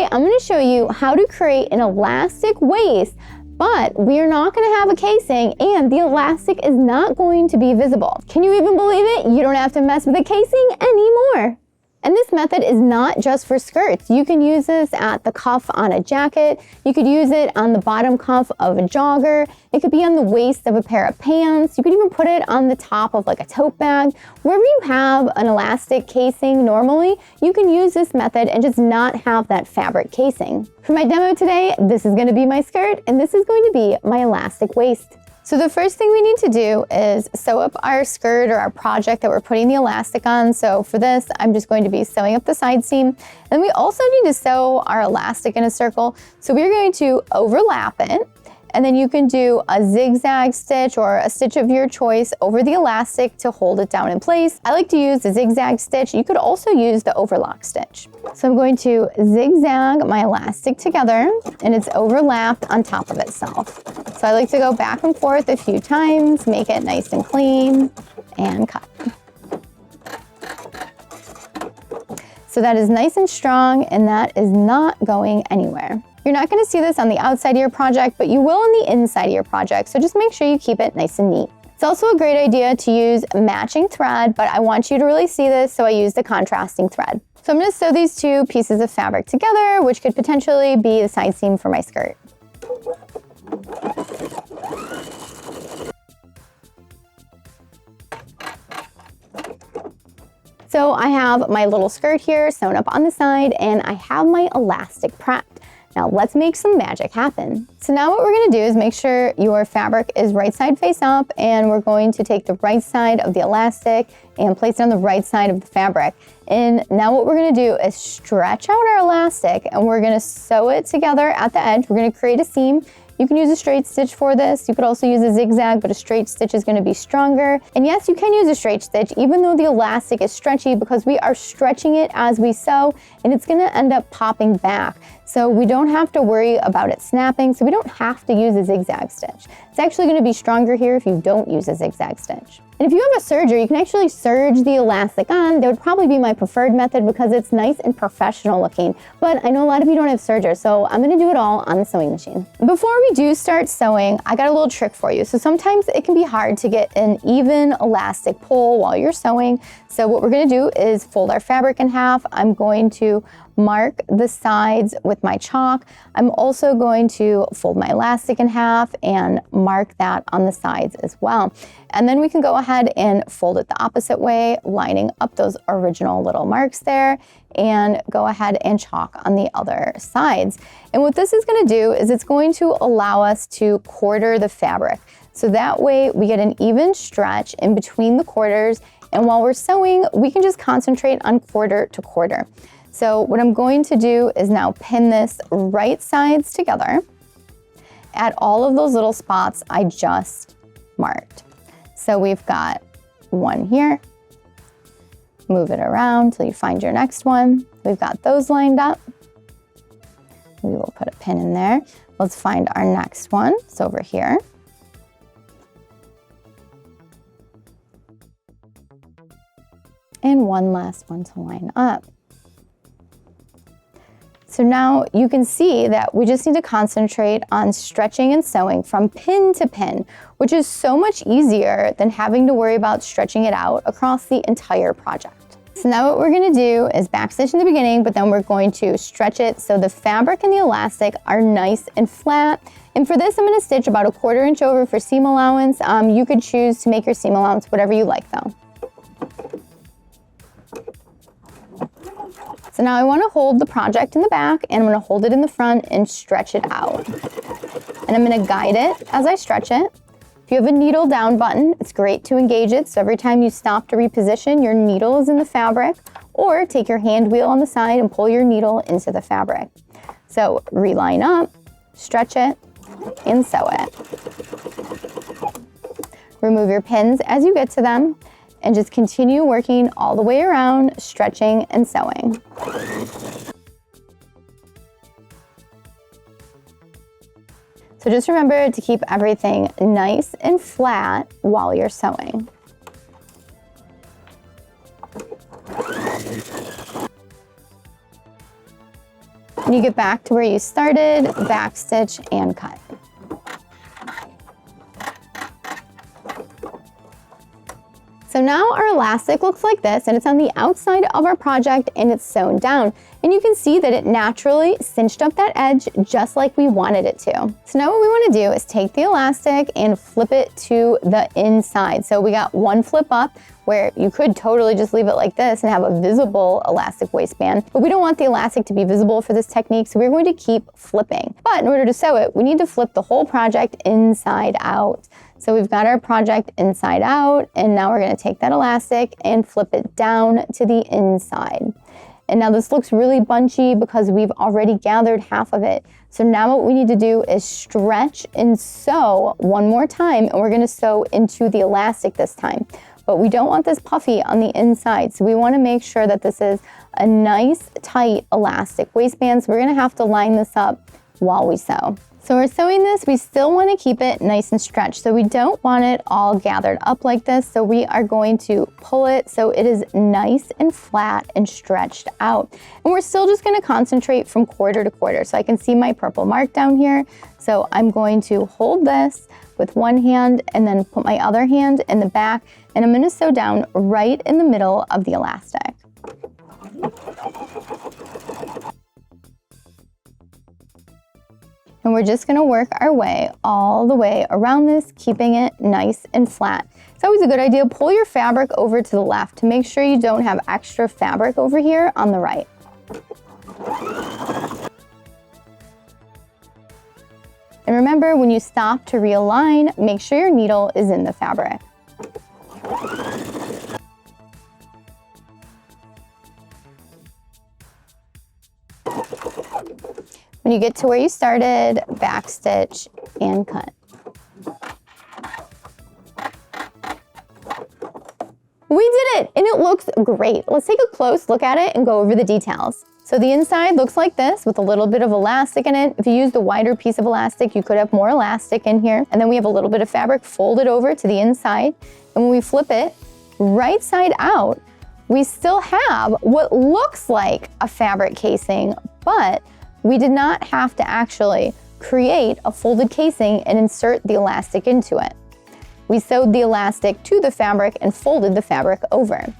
today I'm going to show you how to create an elastic waist, but we are not going to have a casing and the elastic is not going to be visible. Can you even believe it? You don't have to mess with the casing anymore. And this method is not just for skirts. You can use this at the cuff on a jacket. You could use it on the bottom cuff of a jogger. It could be on the waist of a pair of pants. You could even put it on the top of like a tote bag. Wherever you have an elastic casing normally, you can use this method and just not have that fabric casing. For my demo today, this is going to be my skirt and this is going to be my elastic waist. So the first thing we need to do is sew up our skirt or our project that we're putting the elastic on. So for this, I'm just going to be sewing up the side seam. And we also need to sew our elastic in a circle. So we're going to overlap it. And then you can do a zigzag stitch or a stitch of your choice over the elastic to hold it down in place. I like to use the zigzag stitch. You could also use the overlock stitch. So I'm going to zigzag my elastic together and it's overlapped on top of itself. So I like to go back and forth a few times, make it nice and clean, and cut. So that is nice and strong and that is not going anywhere. You're not going to see this on the outside of your project, but you will on the inside of your project, so just make sure you keep it nice and neat. It's also a great idea to use matching thread, but I want you to really see this, so I used the contrasting thread. So I'm going to sew these two pieces of fabric together, which could potentially be the side seam for my skirt. So I have my little skirt here sewn up on the side, and I have my elastic prepped. Now let's make some magic happen. So now what we're going to do is make sure your fabric is right side face up, and we're going to take the right side of the elastic and place it on the right side of the fabric. And now what we're going to do is stretch out our elastic and we're going to sew it together at the edge. We're going to create a seam. You can use a straight stitch for this. You could also use a zigzag, but a straight stitch is going to be stronger. And yes, you can use a straight stitch, even though the elastic is stretchy, because we are stretching it as we sew, and it's going to end up popping back. So we don't have to worry about it snapping, so we don't have to use a zigzag stitch. It's actually going to be stronger here if you don't use a zigzag stitch. And if you have a serger, you can actually serge the elastic on. That would probably be my preferred method because it's nice and professional looking. But I know a lot of you don't have sergers, so I'm going to do it all on the sewing machine. Before we do start sewing, I got a little trick for you. So sometimes it can be hard to get an even elastic pull while you're sewing. So what we're going to do is fold our fabric in half. I'm going to mark the sides with my chalk. I'm also going to fold my elastic in half and mark that on the sides as well. And then we can go ahead and fold it the opposite way, lining up those original little marks there, and go ahead and chalk on the other sides. And what this is going to do is it's going to allow us to quarter the fabric. So that way we get an even stretch in between the quarters, and while we're sewing, we can just concentrate on quarter to quarter. So what I'm going to do is now pin this right sides together at all of those little spots I just marked. So we've got one here, move it around till you find your next one. We've got those lined up. We will put a pin in there. Let's find our next one. It's over here. And one last one to line up. So now you can see that we just need to concentrate on stretching and sewing from pin to pin, which is so much easier than having to worry about stretching it out across the entire project. So now what we're going to do is backstitch in the beginning, but then we're going to stretch it so the fabric and the elastic are nice and flat. And for this, I'm going to stitch about 1/4 inch over for seam allowance. You could choose to make your seam allowance whatever you like though. So now I want to hold the project in the back, and I'm going to hold it in the front and stretch it out. And I'm going to guide it as I stretch it. If you have a needle down button, it's great to engage it. So every time you stop to reposition, your needle is in the fabric, or take your hand wheel on the side and pull your needle into the fabric. So reline up, stretch it, and sew it. Remove your pins as you get to them, and just continue working all the way around, stretching and sewing. So just remember to keep everything nice and flat while you're sewing. When you get back to where you started, backstitch and cut. So now our elastic looks like this, and it's on the outside of our project and it's sewn down. And you can see that it naturally cinched up that edge just like we wanted it to. So now what we want to do is take the elastic and flip it to the inside. So we got one flip up where you could totally just leave it like this and have a visible elastic waistband, but we don't want the elastic to be visible for this technique, so we're going to keep flipping. But in order to sew it, we need to flip the whole project inside out. So we've got our project inside out, and now we're going to take that elastic and flip it down to the inside. And now this looks really bunchy because we've already gathered half of it. So now what we need to do is stretch and sew one more time, and we're going to sew into the elastic this time. But we don't want this puffy on the inside, so we want to make sure that this is a nice, tight elastic waistband. So we're going to have to line this up while we sew. So we're sewing this, we still want to keep it nice and stretched. So we don't want it all gathered up like this. So we are going to pull it so it is nice and flat and stretched out. And we're still just going to concentrate from quarter to quarter. So I can see my purple mark down here. So I'm going to hold this with one hand and then put my other hand in the back, and I'm going to sew down right in the middle of the elastic. And we're just gonna work our way all the way around this, keeping it nice and flat. It's always a good idea, pull your fabric over to the left to make sure you don't have extra fabric over here on the right. And remember, when you stop to realign, make sure your needle is in the fabric. When you get to where you started, backstitch and cut. We did it, and it looks great. Let's take a close look at it and go over the details. So the inside looks like this with a little bit of elastic in it. If you used a wider piece of elastic, you could have more elastic in here. And then we have a little bit of fabric folded over to the inside. And when we flip it right side out, we still have what looks like a fabric casing, but we did not have to actually create a folded casing and insert the elastic into it. We sewed the elastic to the fabric and folded the fabric over.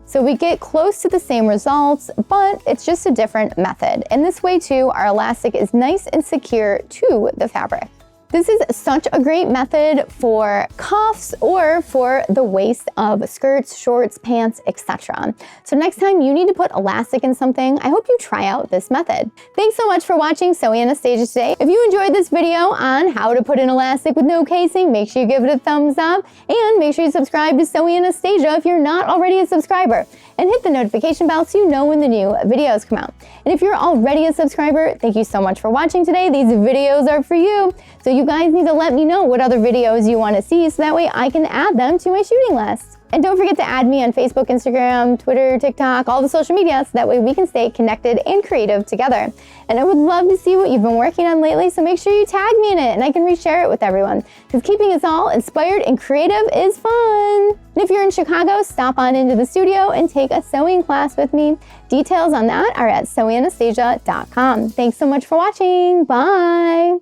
So we get close to the same results, but it's just a different method. And this way too, our elastic is nice and secure to the fabric. This is such a great method for cuffs or for the waist of skirts, shorts, pants, etc. So next time you need to put elastic in something, I hope you try out this method. Thanks so much for watching Sewing Anastasia today. If you enjoyed this video on how to put an elastic with no casing, make sure you give it a thumbs up and make sure you subscribe to Sewing Anastasia if you're not already a subscriber. And hit the notification bell so you know when the new videos come out. And if you're already a subscriber, thank you so much for watching today. These videos are for you. So you guys need to let me know what other videos you want to see so that way I can add them to my shooting list. And don't forget to add me on Facebook, Instagram, Twitter, TikTok, all the social media, so that way we can stay connected and creative together. And I would love to see what you've been working on lately, so make sure you tag me in it and I can reshare it with everyone. Because keeping us all inspired and creative is fun. And if you're in Chicago, stop on into the studio and take a sewing class with me. Details on that are at sewinganastasia.com. Thanks so much for watching. Bye.